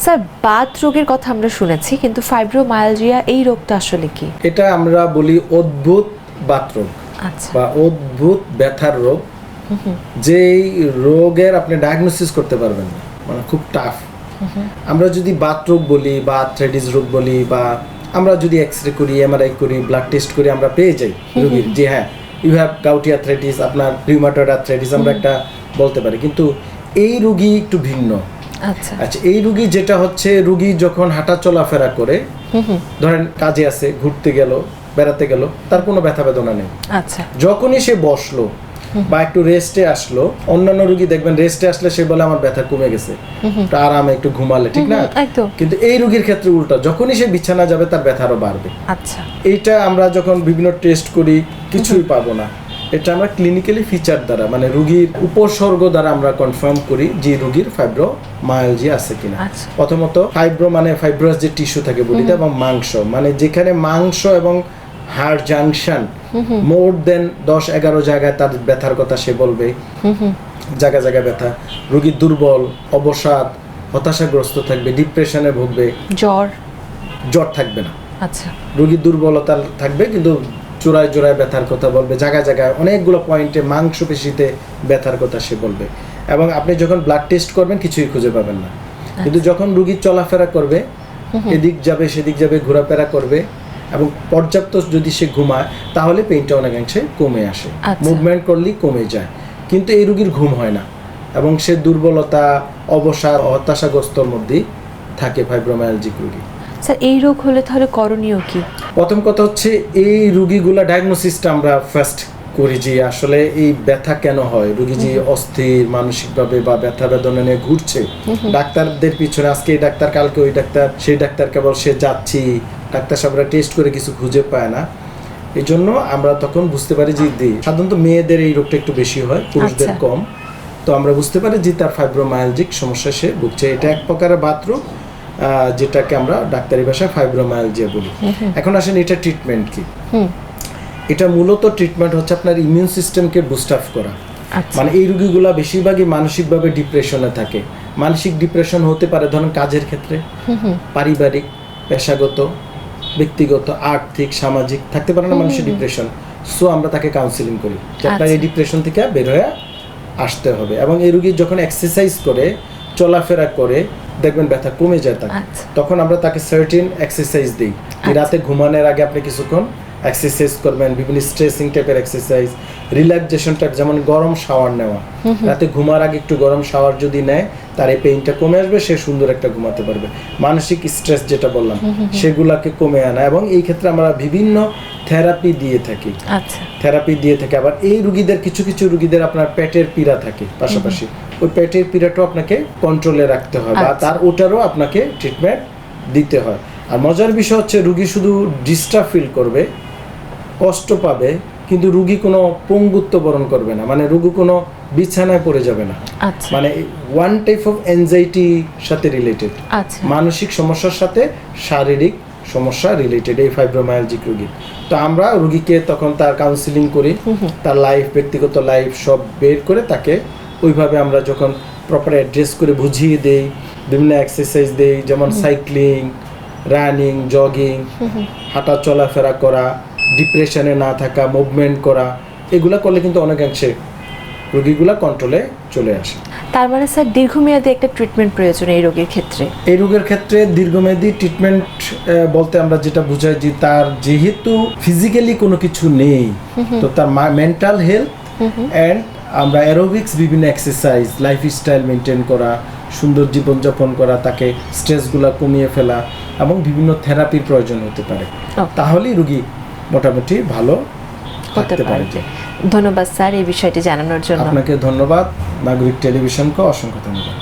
Sir Baat রোগের কথা আমরা শুনেছি, কিন্তু ফাইব্রোমায়ালজিয়া এই রোগটা আসলে কি? এটা আমরা বলি অদ্ভুত বাত রোগ আচ্ছা, বা অদ্ভুত ব্যথার রোগ, যেই রোগের আপনি ডায়াগনোসিস করতে পারবেন না, মানে খুব টাফ। আমরা যদি বাত রোগ বলি বা আর্থ্রাইটিস রোগ বলি, বা আমরা যদি এক্সরে করি, এমআরআই করি, ব্লাড টেস্ট করি, আমরা পেয়ে যাই রোগীর যে হ্যাঁ ইউ হ্যাভ গাউটি আর্থ্রাইটিস, আপনার রিউমাটয়েড আর্থ্রাইটিস আমরা একটা বলতে পারি। কিন্তু এই রোগী একটু ভিন্ন। আচ্ছা, আচ্ছা, এই রোগী যেটা হচ্ছে, রোগী যখন হাঁটা চলাফেরা করে, ধরেন কাজে আছে, ঘুরতে গেল, বেড়াতে গেল, তার কোনো ব্যথা বেদনা নেই। আচ্ছা, যখনই সে বসলো বা একটু রেস্টে আসলো, অন্যান্য রোগী দেখবেন রেস্টে আসলে সে বলে আমার ব্যথা কমে গেছে, একটু আরামে একটু ঘুমালে, ঠিক না? একদম। কিন্তু এই রোগীর ক্ষেত্রে উল্টা, যখনই সে বিছানা যাবে তার ব্যথা আরো বাড়বে। আচ্ছা, এইটা আমরা যখন বিভিন্ন টেস্ট করি কিছুই পাবো না। এটা আমরা ক্লিনিক্যালি ফিচার দ্বারা, মানে রোগীর উপসর্গ দ্বারা আমরা কনফার্ম করি যে রোগীর ফাইব্রোমায়ালজিয়া আছে কিনা। আচ্ছা। প্রথমত ফাইব্রো মানে ফাইব্রাস যে টিস্যু থাকে বডিতে, এবং মাংস মানে যেখানে মাংস এবং হাড় জাংশন মোর দেন 10-11 জায়গায় তার ব্যথার কথা সে বলবে, জায়গায় জায়গায় ব্যথা। রোগী দুর্বল, অবসাদ, হতাশাগ্রস্ত থাকবে, ডিপ্রেশনে ভুগবে। জ্বর থাকবে না, আচ্ছা, রোগীর দুর্বলতা থাকবে, কিন্তু জোড়ায় জোড়ায় ব্যথার কথা বলবে, জায়গায় জায়গায় অনেকগুলো পয়েন্টে মাংসপেশিতে ব্যথার কথা সে বলবে। এবং আপনি যখন ব্লাড টেস্ট করবেন কিছুই খুঁজে পাবেন না। কিন্তু যখন রোগী চলাফেরা করবে, এদিক যাবে সেদিক যাবে, ঘোরাফেরা করবে, এবং পর্যাপ্ত যদি সে ঘুমায়, তাহলে পেইনটা অনেকাংশে কমে আসে। মুভমেন্ট করলেই কমে যায়। কিন্তু এই রোগীর ঘুম হয় না, এবং সে দুর্বলতা, অবসাদ, হতাশাগ্রস্তর মধ্যেই থাকে ফাইব্রোমায়ালজিক রোগী। স্যার এই রোগ হলে তাহলে করণীয় কি? প্রথম কথা হচ্ছে, এই রোগীগুলা ডায়াগনোসিসটা আমরা ফার্স্ট করি যে আসলে এই ব্যথা কেন হয়। রোগী যে অস্থির মানসিকভাবে বা ব্যথা বেদনা নিয়ে ঘুরছে ডাক্তারদের পিছনে, আজকে এই ডাক্তার, কালকে ওই ডাক্তার, সেই ডাক্তার কেবল সে যাচ্ছি, ডাক্তার সাহেবরা টেস্ট করে কিছু খুঁজে পায় না। এই জন্য আমরা তখন বুঝতে পারি যে সাধারণত মেয়েদের এই রোগটা একটু বেশি হয়, পুরুষদের কম। তো আমরা বুঝতে পারি যে তার ফাইব্রোমায়ালজিক সমস্যা সে ভুগছে। এটা এক প্রকারের বাত রোগ, যেটাকে আমরা ডাক্তারি ভাষায় ফাইব্রোমায়ালজিয়া বলি। এখন আসেন এটা ট্রিটমেন্ট কি। এটা মূলত ট্রিটমেন্ট হচ্ছে আপনার ইমিউন সিস্টেমকে বুস্ট আপ করা। মানে এই রোগীগুলা বেশিরভাগই মানসিকভাবে ডিপ্রেশনে থাকে। মানসিক ডিপ্রেশন হতে পারে ধরেন কাজের ক্ষেত্রে, পারিবারিক, পেশাগত, ব্যক্তিগত, আর্থিক, সামাজিক, থাকতে পারে না মানুষের ডিপ্রেশন। সো আমরা তাকে কাউন্সিলিং করি যে আপনার এই ডিপ্রেশন থেকে বের হয়ে আসতে হবে। এবং এই রোগী যখন এক্সারসাইজ করে, চলাফেরা করে, দেখবেন ব্যথা কমে যায় তাকে। তখন আমরা তাকে সার্টেন এক্সারসাইজ দিই। রাতে ঘুমানোর আগে আপনি কিছুক্ষণ এক্সারসাইজ করবেন, বিভিন্ন স্ট্রেসিং টাইপের এক্সারসাইজ, রিল্যাক্সেশন টাইপ, যেমন গরম শাওয়ার নেওয়া। রাতে ঘুমার আগে একটু গরম শাওয়ার যদি নেয়, তার এই পেইনটা কমে আসবে, সে সুন্দর একটা ঘুমাতে পারবে। মানসিক স্ট্রেস যেটা বললাম সেগুলাকে কমে আনা। এবং এই ক্ষেত্রে আমরা বিভিন্ন থেরাপি দিয়ে থাকি। থেরাপি দিয়ে থাকি। আবার এই রোগীদের কিছু কিছু রোগীদের আপনার পেটের পীড়া থাকে পাশাপাশি, ওই পেটের পীড়াটাও আপনাকে কন্ট্রোলে রাখতে হয়, বা তার ওটারও আপনাকে ট্রিটমেন্ট দিতে হয়। আর মজার বিষয় হচ্ছে, রোগী শুধু ডিস্টার্ব ফিল করবে, কষ্ট পাবে, কিন্তু রোগী কোনো পঙ্গুত্ব বরণ করবে না, মানে রোগী কোনো বিছানায় পড়ে যাবে না। মানে ওয়ান টাইপ অফ অ্যাংজাইটির সাথে রিলেটেড, মানসিক সমস্যার সাথে শারীরিক সমস্যা রিলেটেড এই ফাইব্রোমায়ালজিক রোগী। তো আমরা রোগীকে তখন তার কাউন্সিলিং করি, তার লাইফ, ব্যক্তিগত লাইফ সব বের করে তাকে ওইভাবে আমরা যখন প্রপার অ্যাড্রেস করে বুঝিয়ে দেই, বিভিন্ন এক্সারসাইজ দেই, যেমন সাইক্লিং, রানিং, জগিং, হাঁটা চলাফেরা করা, ডিপ্রেশনে না থাকা, মুভমেন্ট করা, এগুলা করলে কিন্তু অনেকাংশে রোগীগুলা কন্ট্রোলে চলে আসে। তার মানে স্যার দীর্ঘমেয়াদী একটা ট্রিটমেন্ট প্রয়োজন এই রোগের ক্ষেত্রে। এই রোগের ক্ষেত্রে দীর্ঘমেয়াদী ট্রিটমেন্ট বলতে আমরা যেটা বুঝাই যে তার যেহেতু ফিজিক্যালি কোনো কিছু নেই, তো তার মেন্টাল হেলথ অ্যান্ড আমরা অ্যারোবিক্স, বিভিন্ন এক্সারসাইজ, লাইফস্টাইল মেনটেন করা, সুন্দর জীবনযাপন করা, তাকে স্ট্রেসগুলো কমিয়ে ফেলা, এবং বিভিন্ন থেরাপির প্রয়োজন হতে পারে। তাহলেই রোগী মোটামুটি ভালো থাকতে পারে। ধন্যবাদ স্যার এই বিষয়টি জানানোর জন্য। আপনাকে ধন্যবাদ। নাগরিক টেলিভিশনকে অসংখ্য ধন্যবাদ।